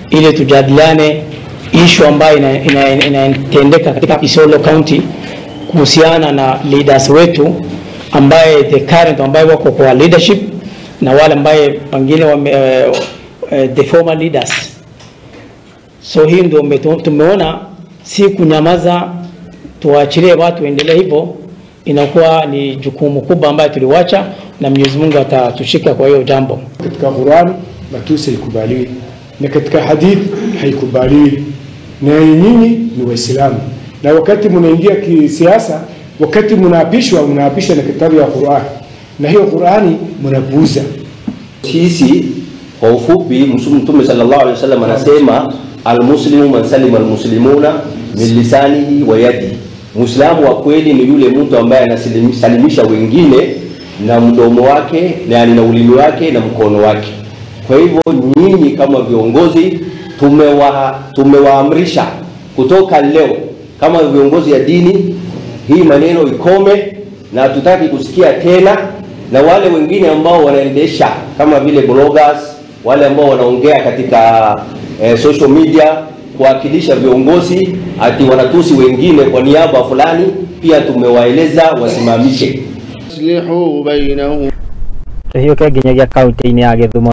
ili tujadiliane issue ambayo inatendeka katika Isiolo County kuhusiana na leaders wetu ambaye the current ambaye wako kwa leadership na wale ambaye pengine the former leaders. So hii ndio tumeona si kunyamaza, tuachilie watu endelee hivyo, inakuwa ni jukumu kubwa ambayo tuliwacha na Mwenyezi Mungu atatushika kwa hiyo jambo. Katika Qur'an matusi haikubaliwi na katika hadith haikubaliwi, na nyinyi ni Waislamu, na wakati mnaingia kisiasa, wakati mnaapishwa na kitabu ya Qur'an, na hiyo Qur'ani mnapuuza. Sisi kwa ufupi, Mtume sallallahu alaihi wasallam anasema almuslimu man salima almuslimuna min lisanihi wa yadihi. Muislamu wa kweli ni yule mtu ambaye anasalimisha wengine na mdomo wake na ulimi wake na mkono wake. Kwa hivyo nyinyi kama viongozi tumewaamrisha kutoka leo kama viongozi ya dini, hii maneno ikome na hatutaki kusikia tena. Na wale wengine ambao wanaendesha kama vile bloggers, wale ambao wanaongea katika social media kuwakilisha viongozi ati wanatusi wengine kwa niaba fulani, pia tumewaeleza wasimamishe. Hiyo kaginya ya kaunti ni ya Githumo.